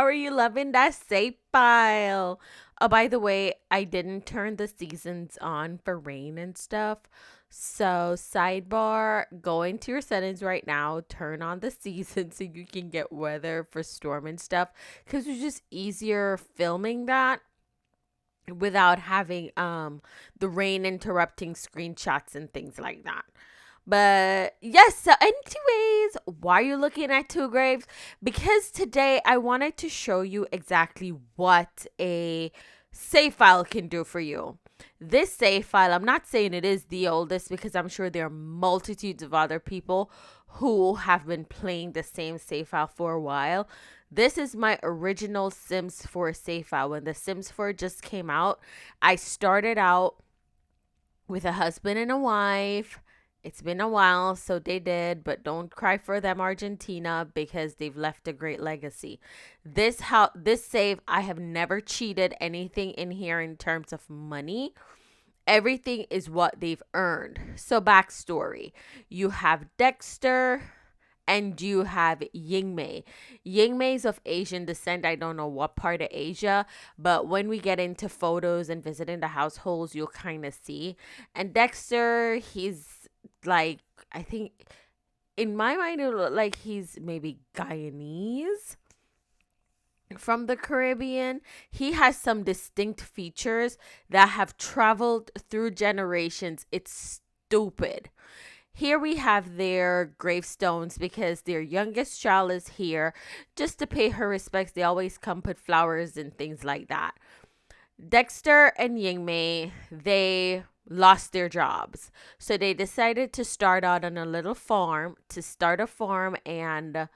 How are you loving that save file? Oh, by the way, I didn't turn the seasons on for rain and stuff. So, sidebar, go into your settings right now, turn on the season so you can get weather for storm and stuff. Because it's just easier filming that without having the rain interrupting screenshots and things like that. But yes, so anyways, why are you looking at two graves? Because today I wanted to show you exactly what a save file can do for you. This save file, I'm not saying it is the oldest because I'm sure there are multitudes of other people who have been playing the same save file for a while. This is my original Sims 4 save file. When the Sims 4 just came out, I started out with a husband and a wife. It's been a while, so they did, but don't cry for them, Argentina, because they've left a great legacy. This save, I have never cheated anything in here in terms of money. Everything is what they've earned. So backstory: you have Dexter and you have Yingmei. Yingmei is of Asian descent. I don't know what part of Asia, but when we get into photos and visiting the households, you'll kind of see. And Dexter, he's like, I think in my mind, it look like he's maybe Guyanese from the Caribbean. He has some distinct features that have traveled through generations. It's stupid. Here we have their gravestones because their youngest child is here just to pay her respects. They always come put flowers and things like that. Dexter and Yingmei, they lost their jobs. So they decided to start out on a little farm, to start a farm and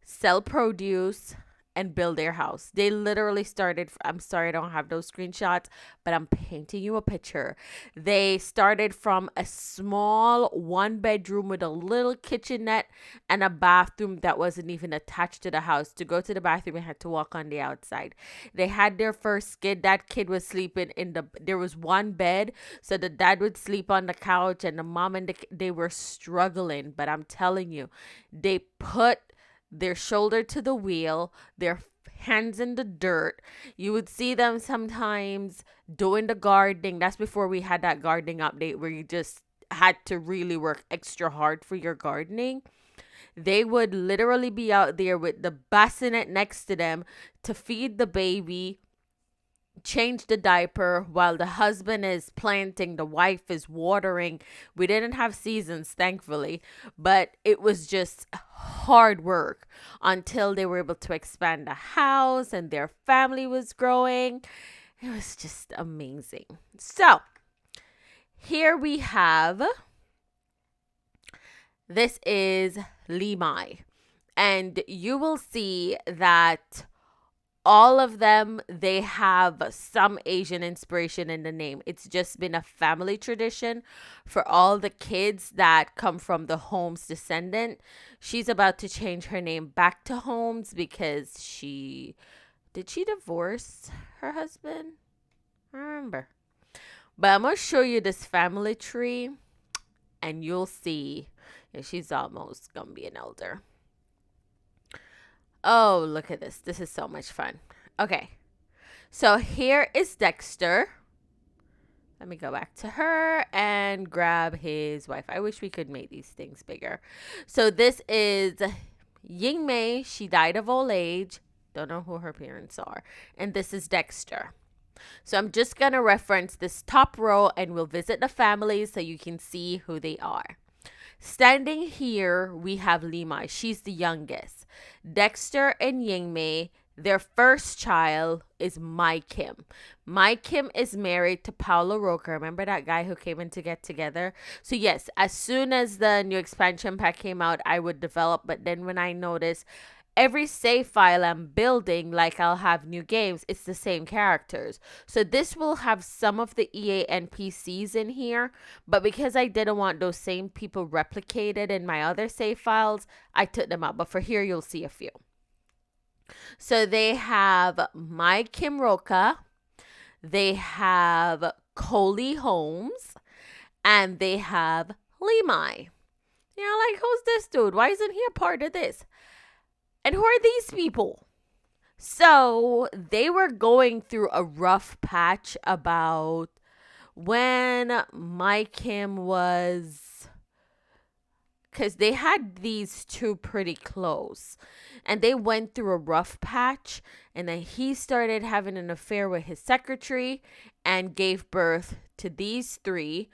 sell produce and build their house. They literally started, I'm sorry I don't have those screenshots, but I'm painting you a picture. They started from a small one bedroom with a little kitchenette and a bathroom that wasn't even attached to the house. To go to the bathroom, you had to walk on the outside. They had their first kid. That kid was sleeping there was one bed, so the dad would sleep on the couch and the mom and they were struggling. But I'm telling you, they put their shoulder to the wheel, their hands in the dirt. You would see them sometimes doing the gardening. That's before we had that gardening update where you just had to really work extra hard for your gardening. They would literally be out there with the bassinet next to them to feed the baby, change the diaper while the husband is planting, the wife is watering. We didn't have seasons, thankfully, but it was just hard work until they were able to expand the house and their family was growing. It was just amazing. So here we have, this is Limai, and you will see that all of them, they have some Asian inspiration in the name. It's just been a family tradition for all the kids that come from the Holmes descendant. She's about to change her name back to Holmes because did she divorce her husband? I don't remember. But I'm going to show you this family tree and you'll see. Yeah, she's almost going to be an elder. Oh, look at this. This is so much fun. Okay. So here is Dexter. Let me go back to her and grab his wife. I wish we could make these things bigger. So this is Yingmei. She died of old age. Don't know who her parents are. And this is Dexter. So I'm just going to reference this top row and we'll visit the families so you can see who they are. Standing here, we have Limai. She's the youngest. Dexter and Yingmei, their first child is Mai Kim. Mai Kim is married to Paulo Roker. Remember that guy who came in to get together? So yes, as soon as the new expansion pack came out, I would develop. But then when I noticed every save file I'm building, like I'll have new games, it's the same characters. So this will have some of the EA NPCs in here, but because I didn't want those same people replicated in my other save files, I took them out. But for here, you'll see a few. So they have Mai Kim Roka, they have Coley Holmes, and they have Limai. Like, who's this dude? Why isn't he a part of this? And who are these people? So they were going through a rough patch about when my Kim was, because they had these two pretty close, and they went through a rough patch, and then he started having an affair with his secretary and gave birth to these three.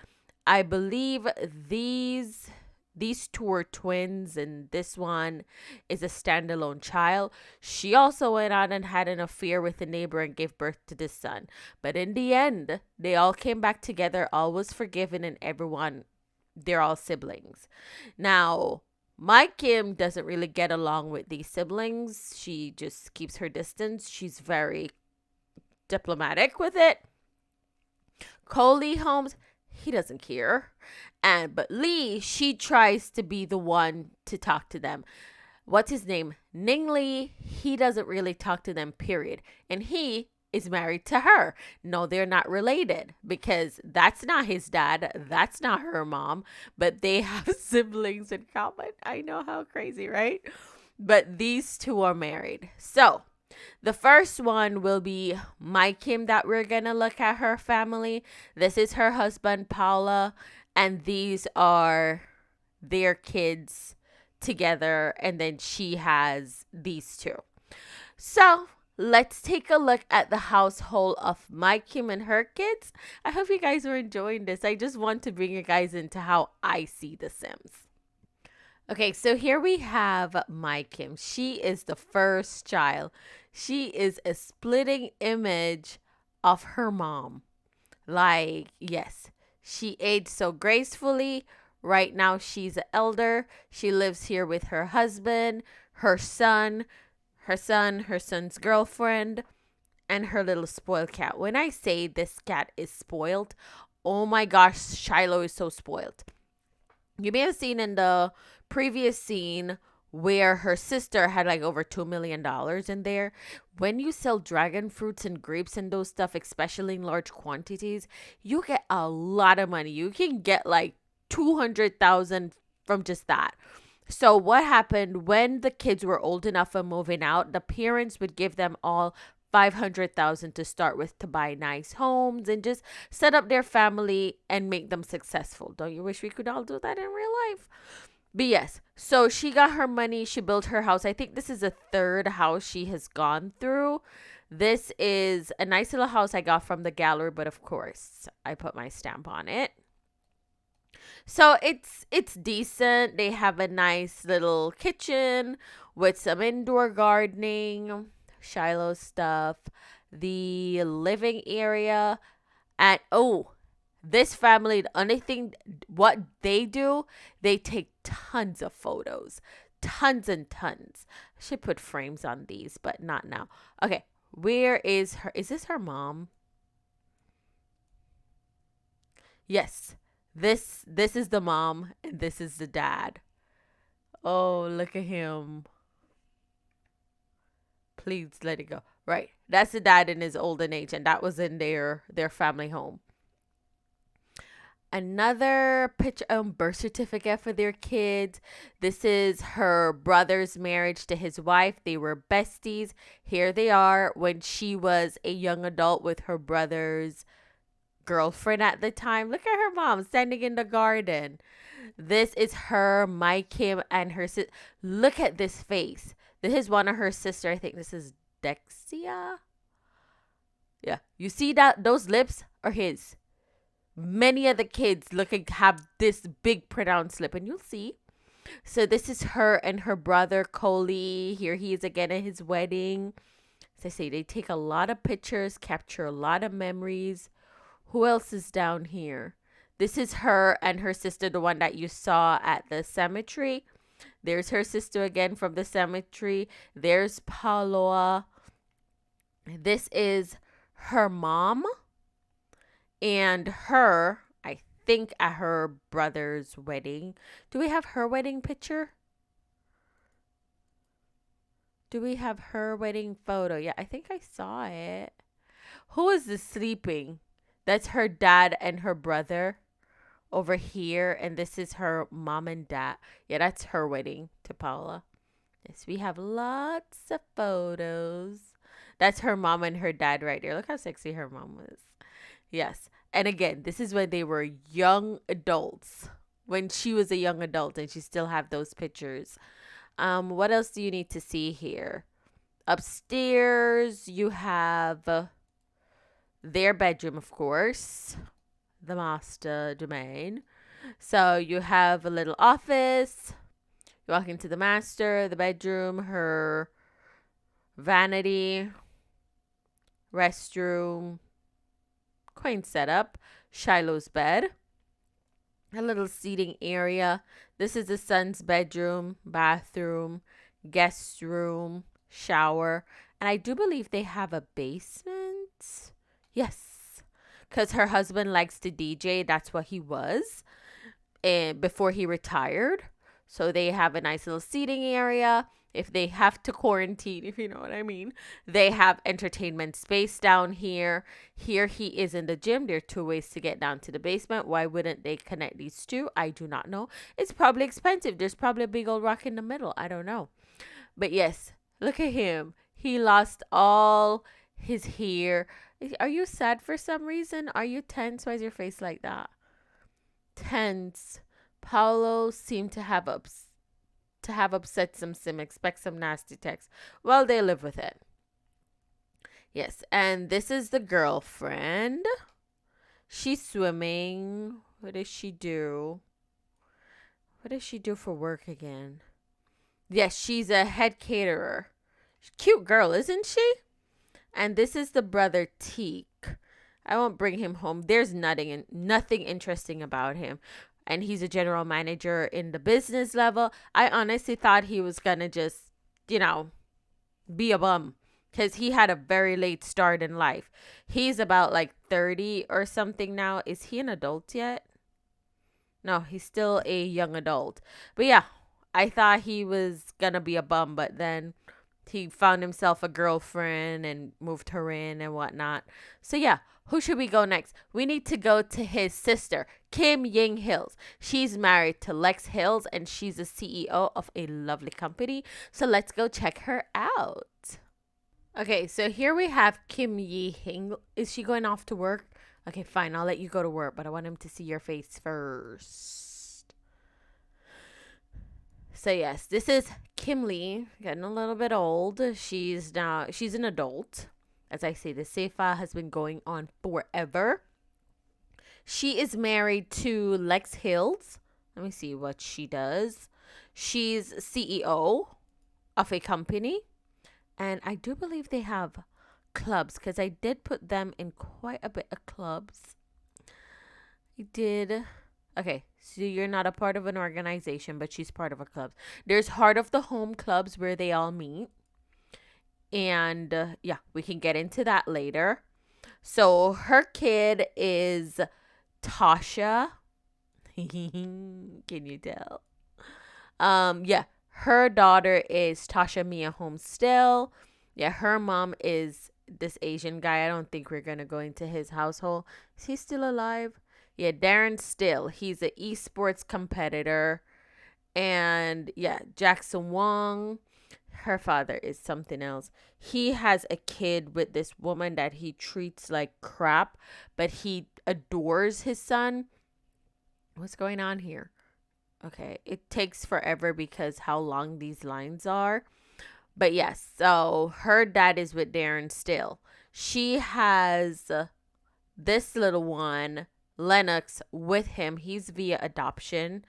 I believe these two are twins, and this one is a standalone child. She also went on and had an affair with a neighbor and gave birth to this son. But in the end, they all came back together, all was forgiven, and everyone, they're all siblings. Now, my Kim doesn't really get along with these siblings. She just keeps her distance. She's very diplomatic with it. Coley Holmes, he doesn't care. But Lee, she tries to be the one to talk to them. What's his name? Ning Lee, he doesn't really talk to them, period. And he is married to her. No, they're not related because that's not his dad. That's not her mom, but they have siblings in common. I know, how crazy, right? But these two are married. So the first one will be my Kim that we're going to look at her family. This is her husband, Paula, and these are their kids together. And then she has these two. So let's take a look at the household of my Kim and her kids. I hope you guys are enjoying this. I just want to bring you guys into how I see The Sims. Okay, so here we have my Kim. She is the first child. She is a splitting image of her mom. Like, yes, she aged so gracefully. Right now, she's an elder. She lives here with her husband, her son, her son's girlfriend, and her little spoiled cat. When I say this cat is spoiled, oh my gosh, Shiloh is so spoiled. You may have seen in the previous scene where her sister had like over $2 million in there. When you sell dragon fruits and grapes and those stuff, especially in large quantities, you get a lot of money. You can get like 200,000 from just that. So what happened when the kids were old enough and moving out, the parents would give them all 500,000 to start with to buy nice homes and just set up their family and make them successful. Don't you wish we could all do that in real life? But yes, so she got her money. She built her house. I think this is the third house she has gone through. This is a nice little house I got from the gallery, but of course, I put my stamp on it. So it's decent. They have a nice little kitchen with some indoor gardening, Shiloh stuff, the living area, and oh, this family, the only thing what they do, they take tons of photos. Tons and tons. I should put frames on these, but not now. Okay, where is her? Is this her mom? Yes. This is the mom and this is the dad. Oh, look at him. Please let it go. Right. That's the dad in his olden age, and that was in their family home. Another picture, birth certificate for their kids. This is her brother's marriage to his wife. They were besties. Here they are when she was a young adult with her brother's girlfriend at the time. Look at her mom standing in the garden. This is her, my Kim, and her sis. Look at this face. This is one of her sister. I think this is Dexia. Yeah, you see that those lips are his. Many of the kids looking to have this big pronounced lip, and you'll see. So this is her and her brother Coley. Here he is again at his wedding. As I say, they take a lot of pictures, capture a lot of memories. Who else is down here? This is her and her sister, the one that you saw at the cemetery. There's her sister again from the cemetery. There's Paula. This is her mom and her, I think, at her brother's wedding. Do we have her wedding picture? Do we have her wedding photo? Yeah, I think I saw it. Who is this sleeping? That's her dad and her brother over here. And this is her mom and dad. Yeah, that's her wedding to Paula. Yes, we have lots of photos. That's her mom and her dad right there. Look how sexy her mom was. Yes. And again, this is when they were young adults. When she was a young adult and she still have those pictures. What else do you need to see here? Upstairs, you have their bedroom, of course, the master domain. So you have a little office. You walk into the master, the bedroom, her vanity, restroom, quaint setup, Shiloh's bed, a little seating area. This is the son's bedroom, bathroom, guest room, shower, and I do believe they have a basement. Yes, because her husband likes to DJ. That's what he was, and before he retired. So they have a nice little seating area. If they have to quarantine, if you know what I mean, they have entertainment space down here. Here he is in the gym. There are two ways to get down to the basement. Why wouldn't they connect these two? I do not know. It's probably expensive. There's probably a big old rock in the middle. I don't know. But yes, look at him. He lost all his hair. Are you sad for some reason? Are you tense? Why is your face like that? Tense. Paulo seemed to have upset some sim. Expect some nasty text. Well, they live with it. Yes, and this is the girlfriend. She's swimming. What does she do? What does she do for work again? Yes, she's a head caterer. Cute girl, isn't she? And this is the brother Teak. I won't bring him home. There's nothing interesting about him. And he's a general manager in the business level. I honestly thought he was gonna just, be a bum. Because he had a very late start in life. He's about like 30 or something now. Is he an adult yet? No, he's still a young adult. But yeah, I thought he was gonna be a bum, but then he found himself a girlfriend and moved her in and whatnot. So yeah, who should we go next? We need to go to his sister, Kim Ying Hills. She's married to Lex Hills and she's a CEO of a lovely company. So let's go check her out. Okay, so here we have Kim Yi Hing. Is she going off to work? Okay, fine. I'll let you go to work, but I want him to see your face first. So yes, this is Kim Lee, getting a little bit old. She's an adult. As I say, the Seifa has been going on forever. She is married to Lex Hills. Let me see what she does. She's CEO of a company. And I do believe they have clubs because I did put them in quite a bit of clubs. I did. Okay, so you're not a part of an organization, but she's part of a club. There's Heart of the Home clubs where they all meet. And yeah, we can get into that later. So her kid is Tasha. Can you tell? Yeah, her daughter is Tasha Mia Holmes still. Yeah, her mom is this Asian guy. I don't think we're gonna go into his household. Is he still alive? Yeah, Darren Still. He's an esports competitor. And yeah, Jackson Wong. Her father is something else. He has a kid with this woman that he treats like crap, but he adores his son. What's going on here? Okay, it takes forever because how long these lines are. But yes, so her dad is with Darren Still. She has this little one, Lennox, with him. He's via adoption.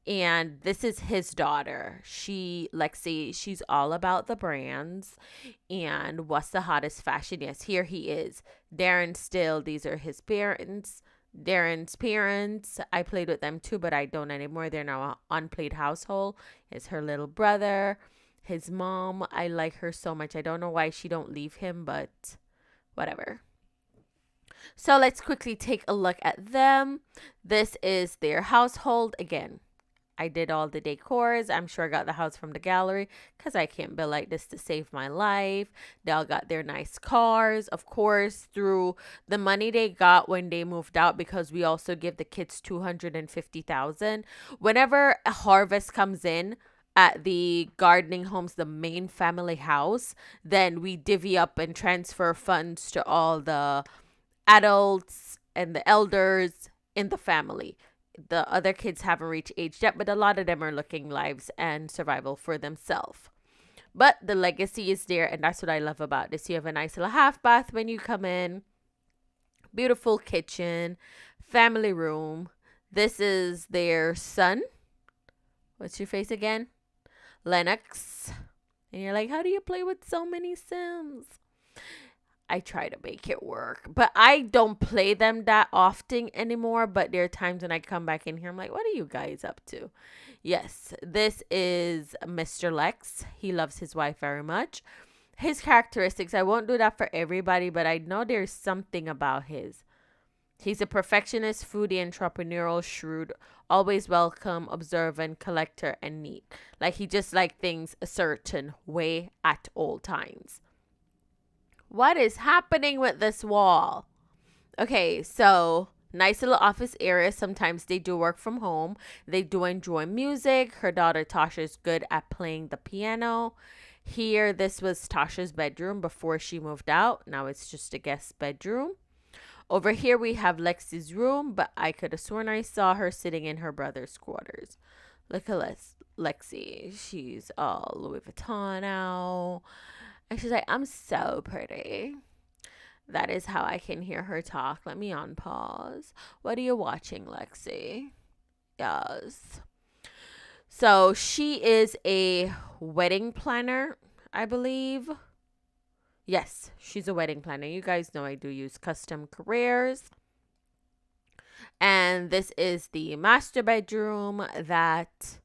And this is his daughter. Lexi, she's all about the brands and what's the hottest fashion. Yes, here he is. Darren Still, these are his parents. Darren's parents, I played with them too, but I don't anymore. They're now an unplayed household. It's her little brother, his mom. I like her so much. I don't know why she don't leave him, but whatever. So let's quickly take a look at them. This is their household. Again, I did all the decors. I'm sure I got the house from the gallery because I can't build like this to save my life. They all got their nice cars, of course, through the money they got when they moved out, because we also give the kids $250,000. Whenever a harvest comes in, at the gardening homes, the main family house, then we divvy up and transfer funds to all the adults and the elders in the family. The other kids haven't reached age yet, but a lot of them are looking lives and survival for themselves. But the legacy is there, and that's what I love about this. You have a nice little half bath when you come in, beautiful kitchen, family room. This is their son. What's your face again? Lennox. And you're like, how do you play with so many Sims? I try to make it work, but I don't play them that often anymore. But there are times when I come back in here, I'm like, what are you guys up to? Yes, this is Mr. Lex. He loves his wife very much. His characteristics, I won't do that for everybody, but I know there's something about his. He's a perfectionist, foodie, entrepreneurial, shrewd, always welcome, observant, collector, and neat. Like he just like things a certain way at all times. What is happening with this wall? Okay, so nice little office area. Sometimes they do work from home. They do enjoy music. Her daughter Tasha is good at playing the piano. Here, this was Tasha's bedroom before she moved out. Now it's just a guest bedroom. Over here, we have Lexi's room, but I could have sworn I saw her sitting in her brother's quarters. Look at Lexi. She's all Louis Vuitton now. And she's like, I'm so pretty. That is how I can hear her talk. Let me unpause. What are you watching, Lexi? Yes. So she is a wedding planner, I believe. Yes, she's a wedding planner. You guys know I do use custom careers. And this is the master bedroom that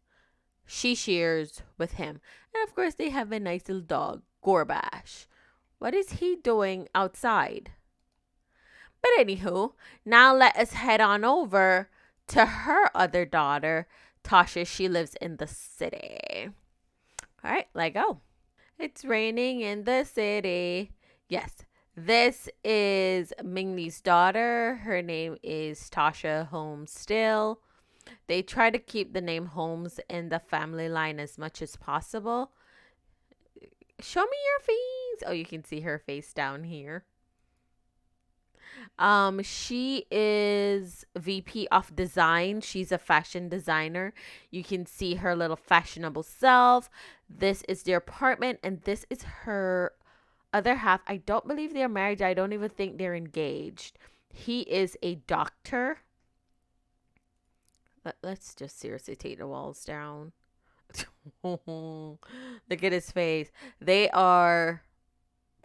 she shares with him. And of course, they have a nice little dog, Gorbash. What is he doing outside? But anywho, now let us head on over to her other daughter, Tasha. She lives in the city. All right, let go. It's raining in the city. Yes, this is Minglee's daughter. Her name is Tasha Holmes still. They try to keep the name Holmes in the family line as much as possible. Show me your face. Oh, you can see her face down here. She is VP of design. She's a fashion designer. You can see her little fashionable self. This is their apartment, and this is her other half. I don't believe they're married. I don't even think they're engaged. He is a doctor. Let's just seriously take the walls down. Look at his face. They are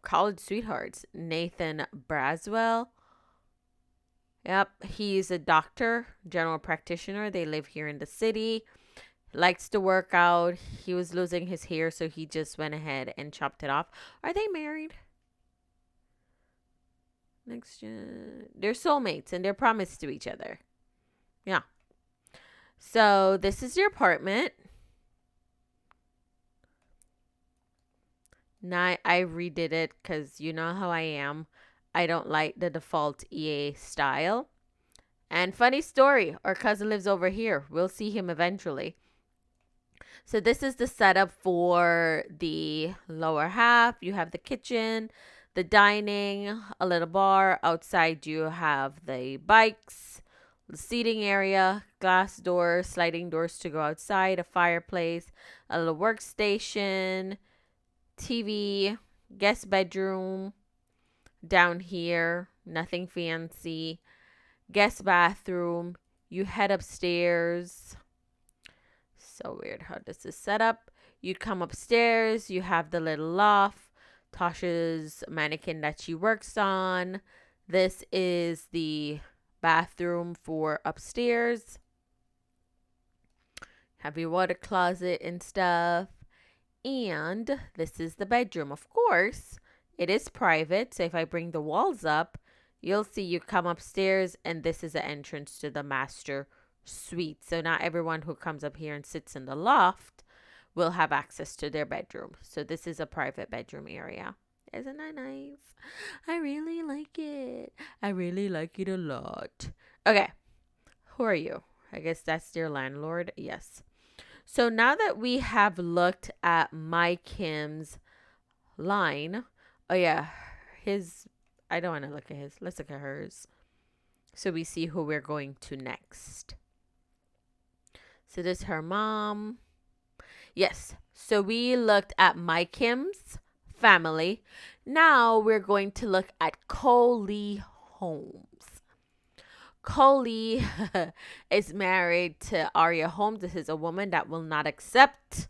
college sweethearts. Nathan Braswell. Yep, he's a doctor, general practitioner. They live here in the city. Likes to work out. He was losing his hair, so he just went ahead and chopped it off. Are they married? They're soulmates and they're promised to each other. Yeah. So this is your apartment. Now I redid it because you know how I am. I don't like the default EA style. And funny story, our cousin lives over here. We'll see him eventually. So this is the setup for the lower half. You have the kitchen, the dining, a little bar. Outside you have the bikes, the seating area, glass doors, sliding doors to go outside, a fireplace, a little workstation, TV, guest bedroom. Down here, nothing fancy. Guest bathroom. You head upstairs. So weird how this is set up. You come upstairs. You have the little loft. Tasha's mannequin that she works on. This is the bathroom for upstairs. Have your water closet and stuff. And this is the bedroom. Of course, it is private. So if I bring the walls up, you'll see you come upstairs and this is the entrance to the master suite. So not everyone who comes up here and sits in the loft will have access to their bedroom. So this is a private bedroom area. Isn't that nice? I really like it. I really like it a lot. Okay. Who are you? I guess that's their landlord. Yes. So now that we have looked at my Kim's line, oh yeah, his, I don't want to look at his, let's look at hers. So we see who we're going to next. So this is her mom. Yes. So we looked at my Kim's family. Now we're going to look at Coley Holmes. Coley is married to Aria Holmes. This is a woman that will not accept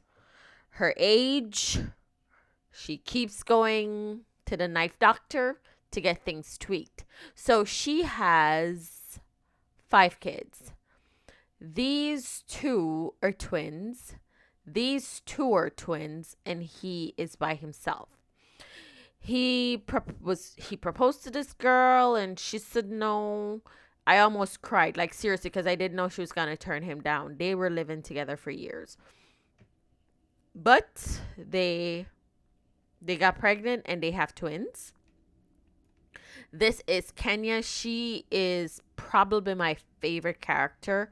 her age. She keeps going to the knife doctor to get things tweaked. So she has 5 kids. These 2 are twins. These 2 are twins, and he is by himself. He proposed to this girl, and she said no. I almost cried, like seriously, because I didn't know she was gonna turn him down. They were living together for years, but they got pregnant and they have twins. This is Kenya. She is probably my favorite character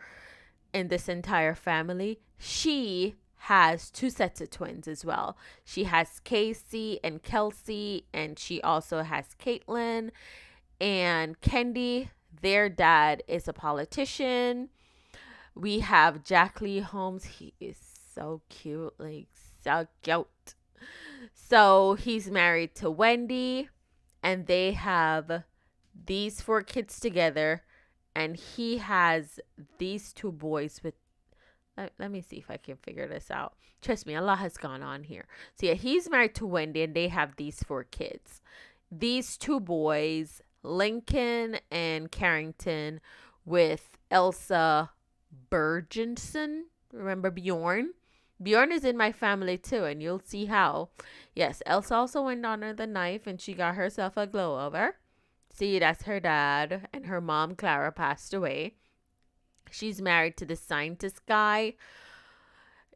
in this entire family. She has 2 sets of twins as well. She has Casey and Kelsey, and she also has Caitlin and Kendi. Their dad is a politician. We have Jack Lee Holmes. He is so cute, like so cute. So he's married to Wendy, and they have these 4 kids together, and he has these 2 boys with, let me see if I can figure this out. Trust me, a lot has gone on here. So yeah, he's married to Wendy, and they have these 4 kids. These 2 boys, Lincoln and Carrington, with Elsa Bergensen. Remember Bjorn? Bjorn is in my family too, and you'll see how. Yes, Elsa also went under the knife, and she got herself a glow over. See, that's her dad, and her mom, Clara, passed away. She's married to the scientist guy.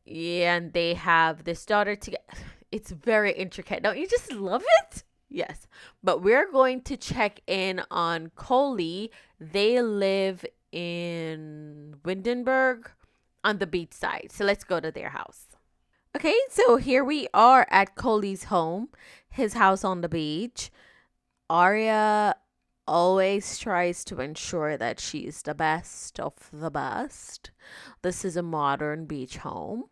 Yeah, and they have this daughter together. It's very intricate. Don't you just love it? Yes. But we're going to check in on Coley. They live in Windenburg on the beach side. So let's go to their house. Okay, so here we are at Coley's home, his house on the beach. Aria always tries to ensure that she's the best of the best. This is a modern beach home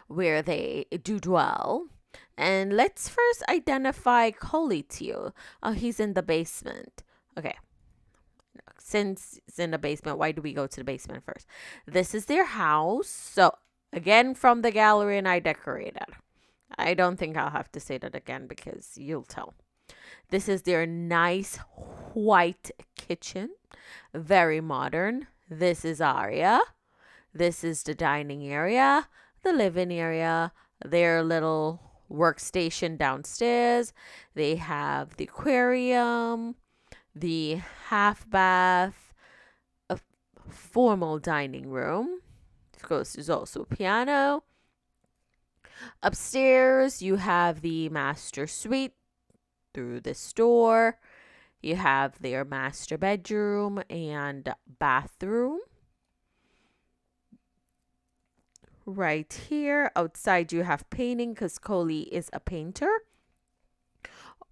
where they do dwell. And let's first identify Coley to you. Oh, he's in the basement. Okay. Since it's in the basement, why do we go to the basement first? This is their house. So, again, from the gallery, and I decorated. I don't think I'll have to say that again because you'll tell. This is their nice white kitchen. Very modern. This is Aria. This is the dining area, the living area, their little workstation downstairs. They have the aquarium, the half bath, a formal dining room. Of course, there's also a piano. Upstairs, you have the master suite through this door. You have their master bedroom and bathroom. Right here, outside you have painting because Coley is a painter.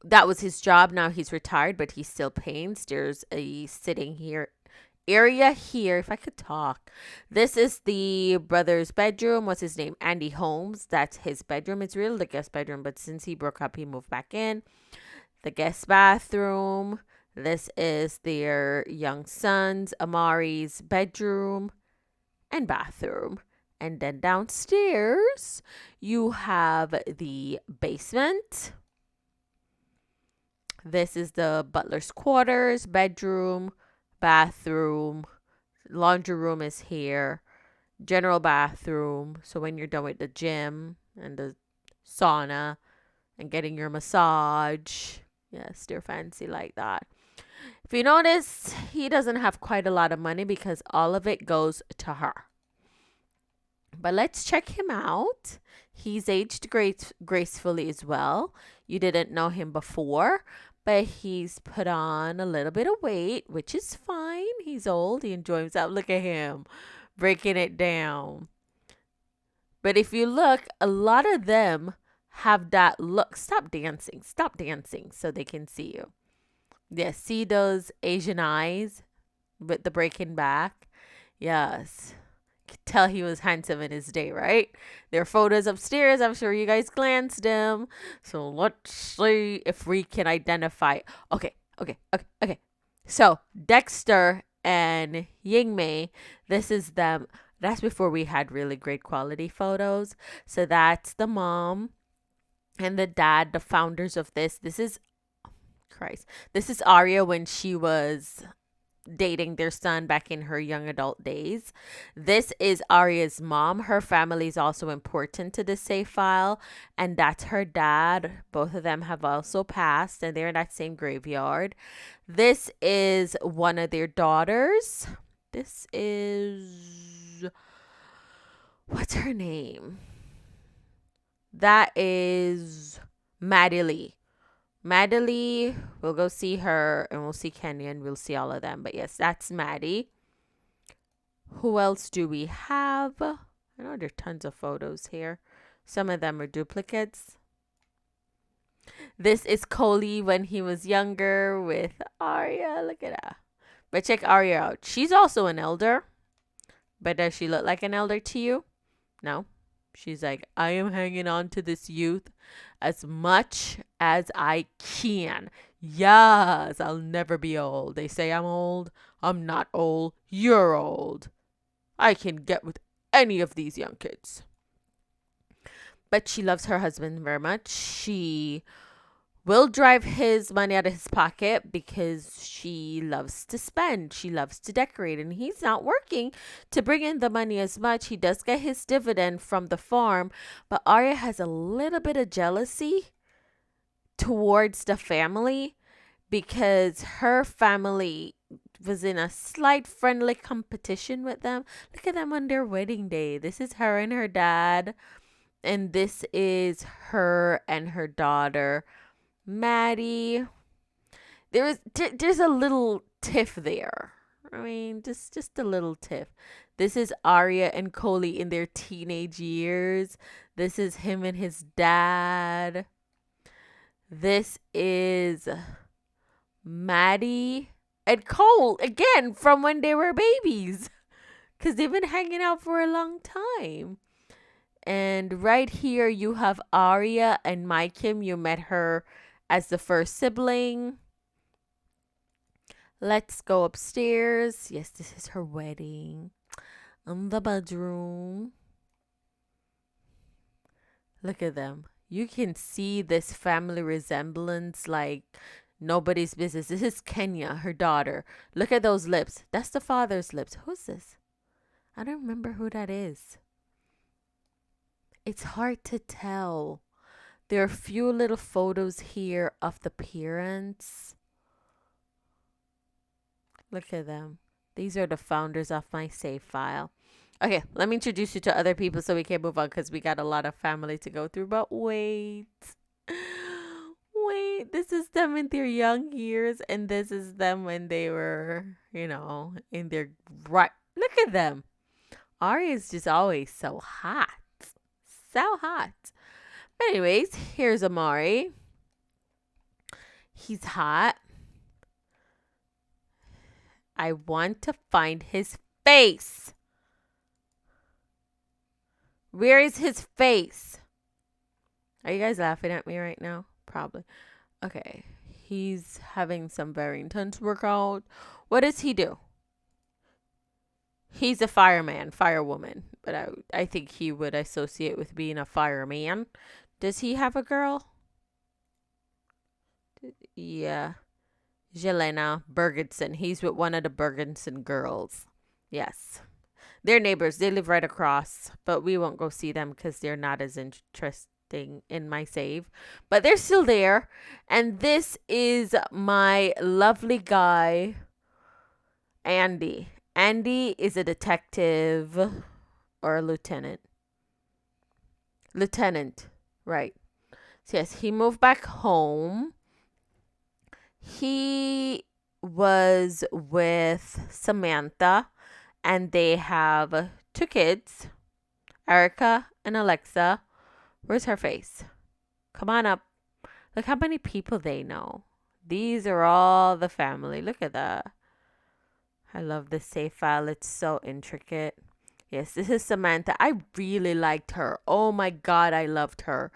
That was his job. Now he's retired, but he still paints. There's a sitting here area here. If I could talk. This is the brother's bedroom. What's his name? Andy Holmes. That's his bedroom. It's really the guest bedroom, but since he broke up, he moved back in. The guest bathroom. This is their young son's, Amari's bedroom and bathroom. And then downstairs, you have the basement. This is the butler's quarters, bedroom, bathroom. Laundry room is here. General bathroom. So when you're done with the gym and the sauna and getting your massage. Yes, they're fancy like that. If you notice, he doesn't have quite a lot of money because all of it goes to her. But let's check him out. He's aged gracefully as well. You didn't know him before, but he's put on a little bit of weight, which is fine. He's old. He enjoys himself. Look at him breaking it down. But if you look, a lot of them have that look. Stop dancing. Stop dancing so they can see you. Yeah, see those Asian eyes with the breaking back? Yes. Could tell he was handsome in his day, right? There are photos upstairs. I'm sure you guys glanced them. So let's see if we can identify. Okay. So Dexter and Yingmei, this is them. That's before we had really great quality photos. So that's the mom and the dad, the founders of this. This is Christ. This is Arya when she was dating their son back in her young adult days. This is Arya's mom. Her family is also important to the save file, and that's her dad. Both of them have also passed, and they're in that same graveyard. This is one of their daughters. This is, what's her name? That is Maddie Lee. Maddie, we'll go see her, and we'll see Kenya, and we'll see all of them. But yes, that's Maddie. Who else do we have? I know there are tons of photos here. Some of them are duplicates. This is Coley when he was younger with Arya. Look at that. But check Arya out. She's also an elder. But does she look like an elder to you? No. She's like, I am hanging on to this youth as much as I can. Yes, I'll never be old. They say I'm old. I'm not old. You're old. I can get with any of these young kids. But she loves her husband very much. She will drive his money out of his pocket because she loves to spend. She loves to decorate, and he's not working to bring in the money as much. He does get his dividend from the farm, but Arya has a little bit of jealousy towards the family because her family was in a slight friendly competition with them. Look at them on their wedding day. This is her and her dad, and this is her and her daughter Maddie. There's a little tiff there. I mean, just a little tiff. This is Arya and Coley in their teenage years. This is him and his dad. This is Maddie and Cole again from when they were babies, because they've been hanging out for a long time. And right here you have Arya and My Kim. You met her as the first sibling. Let's go upstairs. Yes, this is her wedding. In the bedroom. Look at them. You can see this family resemblance like nobody's business. This is Kenya, her daughter. Look at those lips. That's the father's lips. Who's this? I don't remember who that is. It's hard to tell. There are a few little photos here of the parents. Look at them. These are the founders of my save file. Okay, let me introduce you to other people so we can move on because we got a lot of family to go through. But wait. Wait, this is them in their young years, and this is them when they were, in their right. Look at them. Ari is just always so hot. So hot. But anyways, here's Amari. He's hot. I want to find his face. Where is his face? Are you guys laughing at me right now? Probably. Okay. He's having some very intense workout. What does he do? He's a fireman, firewoman. But I think he would associate with being a fireman. Does he have a girl? Yeah. Jelena Bergensen. He's with one of the Bergensen girls. Yes. They're neighbors. They live right across. But we won't go see them because they're not as interesting in my save. But they're still there. And this is my lovely guy, Andy. Andy is a detective or a lieutenant. Lieutenant. Right. So yes, he moved back home. He was with Samantha, and they have 2 kids. Erica and Alexa. Where's her face? Come on up. Look how many people they know. These are all the family. Look at that. I love this save file. It's so intricate. Yes, this is Samantha. I really liked her. Oh my God, I loved her.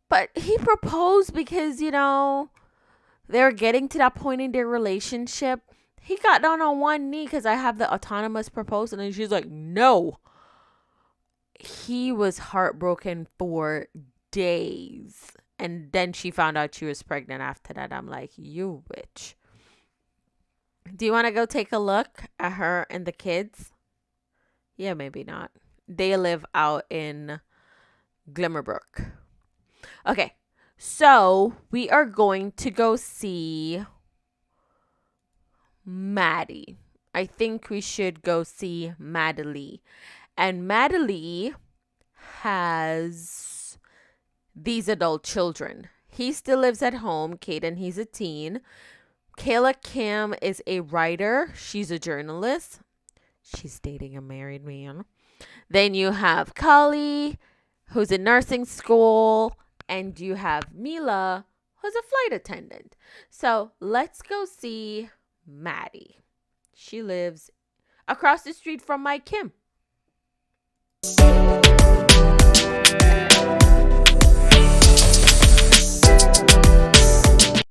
But he proposed because, they're getting to that point in their relationship. He got down on one knee because I have the autonomous proposal. And she's like, no. He was heartbroken for days. And then she found out she was pregnant after that. I'm like, you witch. Do you want to go take a look at her and the kids? Yeah, maybe not. They live out in Glimmerbrook. Okay, so we are going to go see Maddie. I think we should go see Maddie. And Maddie has these adult children. He still lives at home. Caden, he's a teen. Kayla Kim is a writer. She's a journalist. She's dating a married man. Then you have Kali, who's in nursing school. And you have Mila, who's a flight attendant. So let's go see Maddie. She lives across the street from my Kim.